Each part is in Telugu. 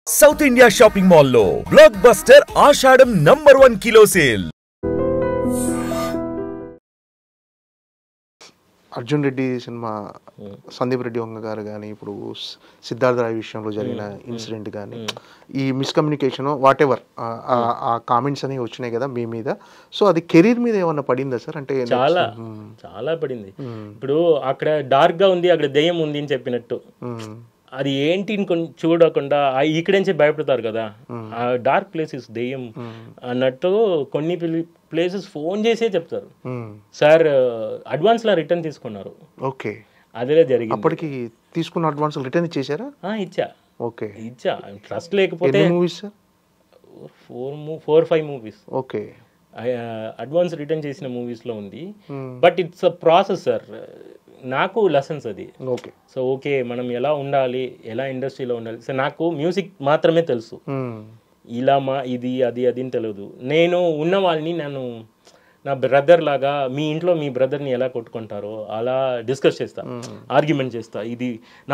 సౌత్ ఇండియా షాపింగ్ మాల్ లో blockbuster Ashadham #1 kilo sale. Arjun Reddy cinema Sandeep Reddy Vanga garu కానీ ఇప్పుడు సిద్ధార్థ రాయ్ విషయంలో జరిగిన ఇన్సిడెంట్ కానీ ఈ మిస్కమ్యూనికేషన్ వాట్ ఎవర్ ఆ కామెంట్స్ అనేవి వచ్చినాయి కదా మీ మీద. సో అది కెరీర్ మీద ఏమన్నా పడిందా సార్? అంటే చాలా చాలా పడింది. ఇప్పుడు అక్కడ డార్క్ గా ఉంది, అక్కడ దెయ్యం ఉంది అని చెప్పినట్టు అది ఏంటి చూడకుండా ఇక్కడి నుంచే భయపడతారు కదా. ఆ డార్క్ ప్లేసెస్ దెయ్యం అన్నట్టు కొన్ని ప్లేసెస్ ఫోన్ చేసే చెప్తారు, సార్ అడ్వాన్స్ లా రిటర్న్ తీసుకున్నారు. ఓకే, అదే జరిగింది. అప్పటికి తీసుకున్న అడ్వాన్స్ రిటర్న్ ఇచ్చేసారా? ఇచ్చా. ఓకే, ఇచ్చా. ట్రస్ట్ లేకపోతే movies sir 4-5 movies okay advance return చేసిన మూవీస్ లో ఉంది. But it's a process sir. నాకు లెసన్స్ అది. ఓకే, సో ఓకే మనం ఎలా ఉండాలి, ఎలా ఇండస్ట్రీలో ఉండాలి. సో నాకు మ్యూజిక్ మాత్రమే తెలుసు, ఇలా ఇది అది అని తెలియదు. నేను ఉన్న వాళ్ళని నా బ్రదర్ లాగా మీ ఇంట్లో మీ బ్రదర్ని ఎలా కొట్టుకుంటారో అలా డిస్కస్ చేస్తా, ఆర్గ్యుమెంట్ చేస్తా.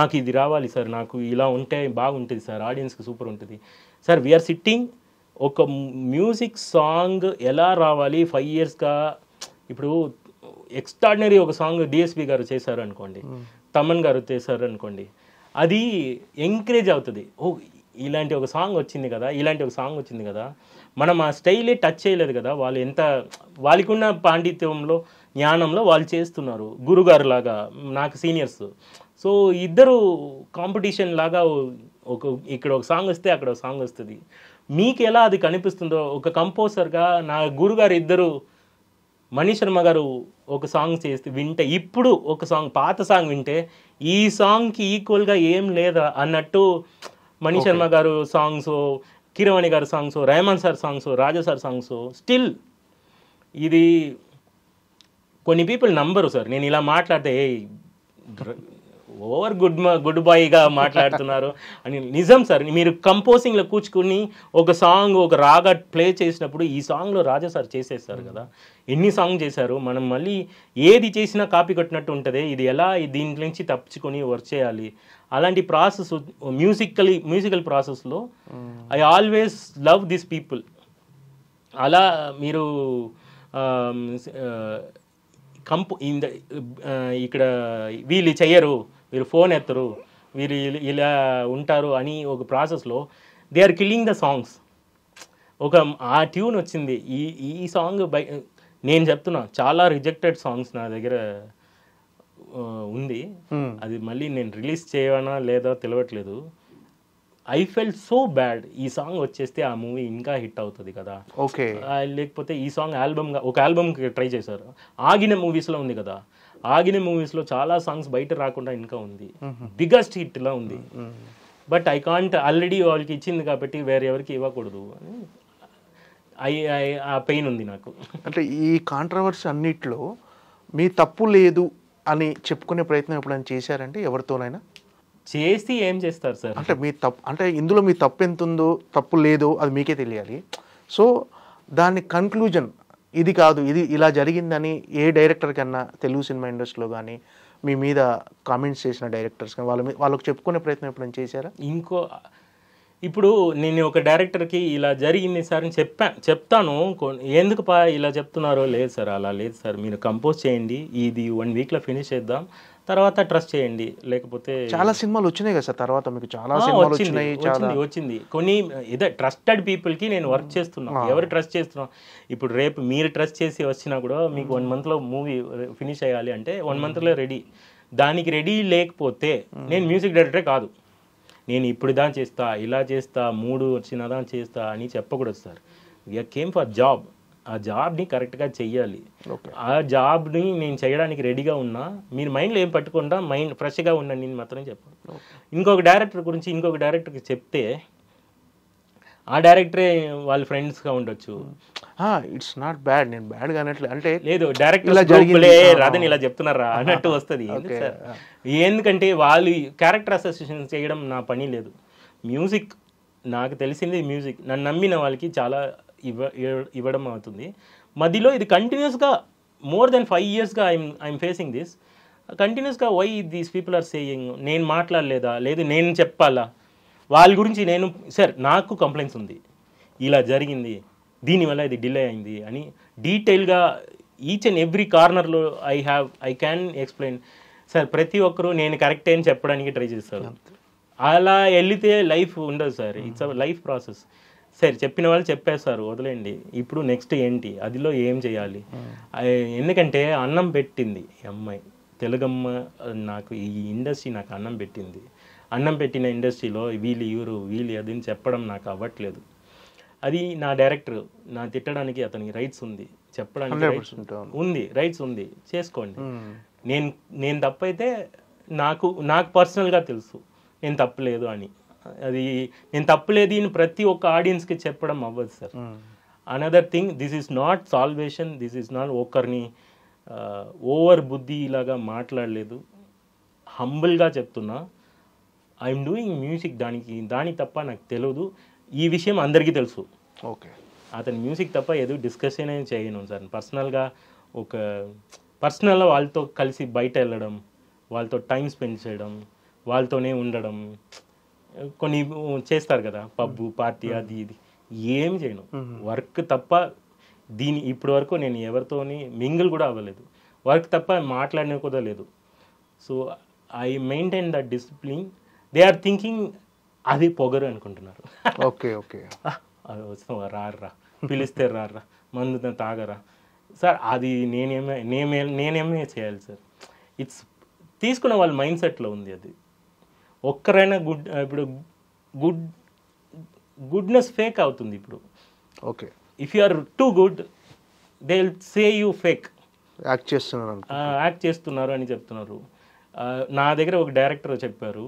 నాకు ఇది రావాలి సార్, నాకు ఇలా ఉంటే బాగుంటుంది సార్, ఆడియన్స్కి సూపర్ ఉంటుంది సార్. వీఆర్ సిట్టింగ్ ఒక మ్యూజిక్ సాంగ్ ఎలా రావాలి 5 yearsగా. ఇప్పుడు ఎక్స్ట్రాడినరీ ఒక సాంగ్ డిఎస్పి గారు చేశారు అనుకోండి, తమన్ గారు చేశారు అనుకోండి, అది ఎంకరేజ్ అవుతుంది. ఓ ఇలాంటి ఒక సాంగ్ వచ్చింది కదా, ఇలాంటి ఒక సాంగ్ వచ్చింది కదా, మనం ఆ స్టైలే టచ్ చేయలేదు కదా. వాళ్ళకున్న పాండిత్యంలో జ్ఞానంలో వాళ్ళు చేస్తున్నారు, గురుగారు లాగా నాకు సీనియర్స్. సో ఇద్దరు కాంపిటీషన్ లాగా ఇక్కడ ఒక సాంగ్ వస్తే అక్కడ ఒక సాంగ్ వస్తుంది. మీకు ఎలా అది కనిపిస్తుందో ఒక కంపోజర్గా నా గురుగారు ఇద్దరు మణి శర్మ గారు ఒక సాంగ్ చేస్తే వింటే, ఇప్పుడు ఒక సాంగ్ పాత సాంగ్ వింటే ఈ సాంగ్కి ఈక్వల్గా ఏం లేదా అన్నట్టు మణి శర్మ గారు సాంగ్స్, కిరవాణి గారు సాంగ్స్, రెహమాన్ సార్ సాంగ్స్, రాజా సార్ సాంగ్స్ స్టిల్ ఇది కొన్ని పీపుల్ నంబరు సార్. నేను ఇలా మాట్లాడితే ఓవర్ గుడ్ బాయ్గా మాట్లాడుతున్నారు అని. నిజం సార్, మీరు కంపోజింగ్లో కూర్చుకుని ఒక సాంగ్ ఒక రాగా ప్లే చేసినప్పుడు ఈ సాంగ్లో రాజా సార్ చేసేస్తారు కదా. ఎన్ని సాంగ్ చేశారు, మనం మళ్ళీ ఏది చేసినా కాపీ కొట్టినట్టు ఉంటుంది. ఇది ఎలా దీంట్లో నుంచి తప్పించుకొని వర్క్ చేయాలి, అలాంటి ప్రాసెస్ మ్యూజికల్ ప్రాసెస్లో I always love this people. అలా మీరు ఇక్కడ వీళ్ళు చెయ్యరు, వీరు ఫోన్ ఎత్తరు, వీరు ఇలా ఉంటారు అని ఒక ప్రాసెస్లో they are killing the songs. ఆ ట్యూన్ వచ్చింది ఈ సాంగ్ నేను చెప్తున్నా చాలా రిజెక్టెడ్ సాంగ్స్ నా దగ్గర ఉంది. అది మళ్ళీ నేను రిలీజ్ చేయనా లేదా తెలియట్లేదు. I felt so bad. ఈ సాంగ్ వచ్చేస్తే ఆ మూవీ ఇంకా హిట్ అవుతుంది కదా. ఓకే, లేకపోతే ఈ సాంగ్ ఒక ఆల్బమ్కి ట్రై చేశారు. ఆగిన మూవీస్లో ఉంది కదా, ఆగిన మూవీస్లో చాలా సాంగ్స్ బయట రాకుండా ఇంకా ఉంది, బిగ్గెస్ట్ హిట్లా ఉంది. బట్ ఐ కాంట్, ఆల్రెడీ వాళ్ళకి ఇచ్చింది కాబట్టి వేరే ఎవరికి ఇవ్వకూడదు అని ఆ పెయిన్ ఉంది నాకు. అంటే ఈ కాంట్రవర్సీ అన్నిట్లో మీ తప్పు లేదు అని చెప్పుకునే ప్రయత్నం ఎప్పుడైనా చేశారంటే ఎవరితోనైనా? చేసి ఏం చేస్తారు సార్? అంటే మీ తప్పు, అంటే ఇందులో మీ తప్పు ఎంత ఉందో తప్పు లేదో అది మీకే తెలియాలి. సో దాని కన్క్లూజన్ ఇది కాదు, ఇది ఇలా జరిగిందని ఏ డైరెక్టర్ కన్నా తెలుగు సినిమా ఇండస్ట్రీలో కానీ మీ మీద కామెంట్స్ చేసిన డైరెక్టర్స్ కానీ వాళ్ళకి చెప్పుకునే ప్రయత్నం ఎప్పుడైనా చేశారా? ఇప్పుడు నేను ఒక డైరెక్టర్కి ఇలా జరిగింది సార్ అని చెప్తాను. ఎందుకు ఇలా చెప్తున్నారో, లేదు సార్ అలా లేదు సార్, మీరు కంపోజ్ చేయండి, ఇది 1 weekలో ఫినిష్ చేద్దాం, తర్వాత ట్రస్ట్ చేయండి. లేకపోతే చాలా సినిమాలు వచ్చినాయి కదా సార్, తర్వాత మీకు చాలా సినిమాలు వచ్చింది కొన్ని ఏదో ట్రస్టెడ్ పీపుల్కి నేను వర్క్ చేస్తున్నాను. ఎవరు ట్రస్ట్ చేస్తున్నాం, ఇప్పుడు రేపు మీరు ట్రస్ట్ చేసి వచ్చినా కూడా మీకు 1 monthలో మూవీ ఫినిష్ అయ్యాలి అంటే 1 monthలో రెడీ. దానికి రెడీ లేకపోతే నేను మ్యూజిక్ డైరెక్టరే కాదు. నేను ఇప్పుడు దా చేస్తా, ఇలా చేస్తా, 3 వచ్చినదా చేస్తా అని చెప్పకూడదు sir. We're came for job. ఆ జాబ్ని కరెక్ట్గా చెయ్యాలి. ఆ జాబ్ని నేను చేయడానికి రెడీగా ఉన్నా, మీరు మైండ్లో ఏం పట్టుకుండా మైండ్ ఫ్రెష్గా ఉండండి నేను మాత్రం చెప్పాను. ఇంకొక డైరెక్టర్ గురించి ఇంకొక డైరెక్టర్కి చెప్తే ఆ డైరెక్టరే వాళ్ళ ఫ్రెండ్స్గా ఉండొచ్చు. ఇట్స్ నాట్ బ్యాడ్, నేను బ్యాడ్గా అనట్లే, అంటే లేదు డైరెక్టర్ రాదని ఇలా చెప్తున్నారా అన్నట్టు వస్తుంది. ఎందుకంటే వాళ్ళు క్యారెక్టర్ అసోసియేషన్ చేయడం నా పని లేదు. మ్యూజిక్ నాకు తెలిసింది, మ్యూజిక్ నన్ను నమ్మిన వాళ్ళకి చాలా ఇవ్వడం అవుతుంది. మధ్యలో ఇది కంటిన్యూస్గా more than 5 yearsగా ఐఎమ్ ఫేసింగ్ దిస్ కంటిన్యూస్గా. Why these people are saying నేను మాట్లాడలేదా, లేదు నేను చెప్పాలా, వాళ్ళ గురించి నేను సార్ నాకు కంప్లైంట్స్ ఉంది, ఇలా జరిగింది, దీనివల్ల ఇది డిలే అయింది అని డీటెయిల్గా ఈచ్ అండ్ ఎవ్రీ కార్నర్లో ఐ క్యాన్ ఎక్స్ప్లెయిన్. సార్ ప్రతి ఒక్కరూ నేను కరెక్టే అని చెప్పడానికి ట్రై చేస్తారు. అలా వెళితే లైఫ్ ఉండదు sir. It's a life process. సరే చెప్పిన వాళ్ళు చెప్పేస్తారు, వదిలేండి. ఇప్పుడు నెక్స్ట్ ఏంటి, అదిలో ఏం చేయాలి? ఎందుకంటే అన్నం పెట్టింది ఈ అమ్మాయి, తెలుగమ్మ. నాకు ఈ ఇండస్ట్రీ నాకు అన్నం పెట్టింది. అన్నం పెట్టిన ఇండస్ట్రీలో వీళ్ళు అది చెప్పడం నాకు అవ్వట్లేదు. అది నా డైరెక్టర్, నా తిట్టడానికి అతనికి రైట్స్ ఉంది, చెప్పడానికి రైట్స్ ఉంది, చేసుకోండి. నేను తప్పైతే నాకు పర్సనల్గా తెలుసు నేను తప్పలేదు అని. అది నేను తప్పలేదు అని ప్రతి ఒక్క ఆడియన్స్కి చెప్పడం అవ్వదు sir. Another thing, this is not salvation, this is not ఒకరిని ఓవర్ బుద్ధి ఇలాగా మాట్లాడలేదు. హంబుల్గా చెప్తున్నా, ఐఎమ్ డూయింగ్ మ్యూజిక్, దానికి తప్ప నాకు తెలియదు. ఈ విషయం అందరికీ తెలుసు. ఓకే, అతని మ్యూజిక్ తప్ప ఏదో డిస్కషన్ ఏం చేయను సార్. పర్సనల్గా వాళ్ళతో కలిసి బయట వెళ్ళడం, వాళ్ళతో టైం స్పెండ్ చేయడం, వాళ్ళతోనే ఉండడం, కొన్ని చేస్తారు కదా పబ్బు పార్టీ అది ఇది, ఏం చేయను. వర్క్ తప్ప ఇప్పటి వరకు నేను ఎవరితోని మింగిల్ కూడా అవ్వలేదు. వర్క్ తప్ప మాట్లాడిన కూడా లేదు. So I maintain that discipline. They are thinking అది పొగరు అనుకుంటున్నారు. ఓకే ఓకే, వస్తావా, రారా, పిలిస్తే రారా, మందు తాగరా సార్. అది నేనేమే చేయాలి సార్? ఇట్స్ తీసుకున్న వాళ్ళ మైండ్ సెట్లో ఉంది అది. ఒక్కరైనా ఇప్పుడు గుడ్నెస్ ఫేక్ అవుతుంది ఇప్పుడు. Okay, if you are too good they will say you fake, act చేస్తున్నారు అని చెప్తున్నారు. నా దగ్గర ఒక డైరెక్టర్ చెప్పారు,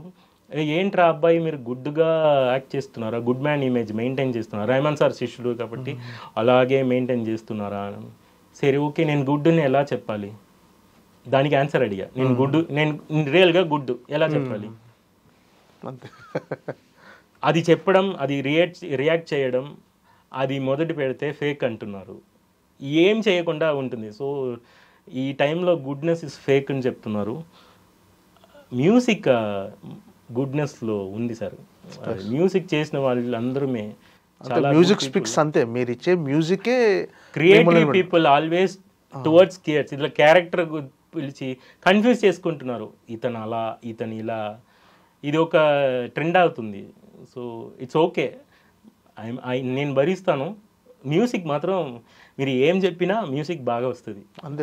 ఏంట్రా అబ్బాయి మీరు గుడ్గా యాక్ట్ చేస్తున్నారా, గుడ్ మ్యాన్ ఇమేజ్ మెయింటైన్ చేస్తున్నారా, రెహమాన్ సార్ శిష్యుడు కాబట్టి అలాగే మెయింటైన్ చేస్తున్నారా. సరే ఓకే, నేను గుడ్ని ఎలా చెప్పాలి? దానికి ఆన్సర్ అడిగా. నేను రియల్గా గుడ్ ఎలా చెప్పాలి? అది చెప్పడం, అది రియాక్ట్ చేయడం, అది మొదటి పెడితే ఫేక్ అంటున్నారు. ఏం చేయకుండా ఉంటుంది. సో ఈ టైంలో గుడ్నెస్ ఇస్ ఫేక్ అని చెప్తున్నారు. మ్యూజిక్ గుడ్నెస్లో ఉంది సార్. మ్యూజిక్ చేసిన వాళ్ళందరూ చాలా మ్యూజిక్ స్పీక్స్ అంతే. మీరు ఇచ్చే మ్యూజికే creative people always towards cares. ఇట్లా క్యారెక్టర్ పిలిచి కన్ఫ్యూజ్ చేసుకుంటున్నారు, ఇతను అలా ఇతను ఇలా. ఇది ఒక ట్రెండ్ అవుతుంది. సో ఇట్స్ ఓకే, నేను భరిస్తాను. మ్యూజిక్ మాత్రం మీరు ఏం చెప్పినా మ్యూజిక్ బాగా వస్తుంది. అంతే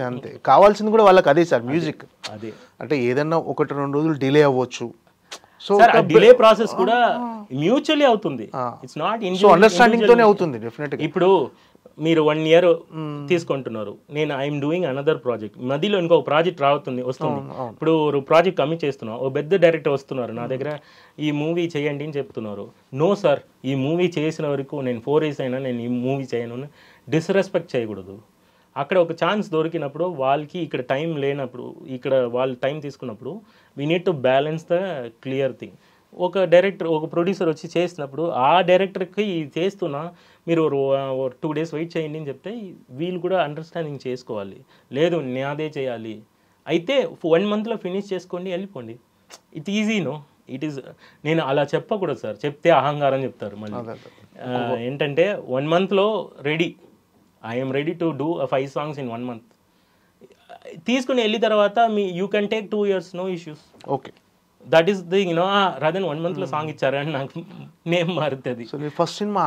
అంతే కావాల్సింది కూడా వాళ్ళకి అదే సార్. మ్యూజిక్ అదే, అంటే ఏదన్నా 1-2 రోజులు డిలే అవ్వచ్చు. సో డిలే ప్రాసెస్ కూడా మ్యూచువల్లీ అవుతుంది. ఇట్స్ నాట్ అండర్స్టాండింగ్ తోనే అవుతుంది డెఫినెట్గా. ఇప్పుడు మీరు 1 year తీసుకుంటున్నారు, నేను ఐఎమ్ డూయింగ్ అనదర్ ప్రాజెక్ట్, మధ్యలో ఇంకొక ప్రాజెక్ట్ వస్తుంది. ఇప్పుడు ప్రాజెక్ట్ కమిట్ చేస్తున్నావు, ఓ పెద్ద డైరెక్టర్ వస్తున్నారు నా దగ్గర, ఈ మూవీ చేయండి అని చెప్తున్నారు. నో సార్, ఈ మూవీ చేసిన వరకు నేను 4 years అయినా నేను ఈ మూవీ చేయను. డిస్రెస్పెక్ట్ చేయకూడదు. అక్కడ ఒక ఛాన్స్ దొరికినప్పుడు వాళ్ళకి ఇక్కడ టైం లేనప్పుడు, ఇక్కడ వాళ్ళు టైం తీసుకున్నప్పుడు we need to balance the clear thing. ఒక డైరెక్టర్, ఒక ప్రొడ్యూసర్ వచ్చి చేసినప్పుడు ఆ డైరెక్టర్కి చేస్తున్నా మీరు 2 days వెయిట్ చేయండి అని చెప్తే వీళ్ళు కూడా అండర్స్టాండింగ్ చేసుకోవాలి. లేదు నాదే చేయాలి అయితే 1 monthలో ఫినిష్ చేసుకోండి, వెళ్ళిపోండి. ఇట్ ఈజీనో, ఇట్ ఈస్. నేను అలా చెప్పకూడదు సార్, చెప్తే అహంకారం చెప్తారు మళ్ళీ. ఏంటంటే 1 monthలో ready, I'm ready to do 5 songs in 1 month. తీసుకుని వెళ్ళిన తర్వాత you can take 2 years, no issues. Okay, that is the rather 1 monthలో సాంగ్ ఇచ్చారని నాకు నేమ్ మారుతుంది. First cinema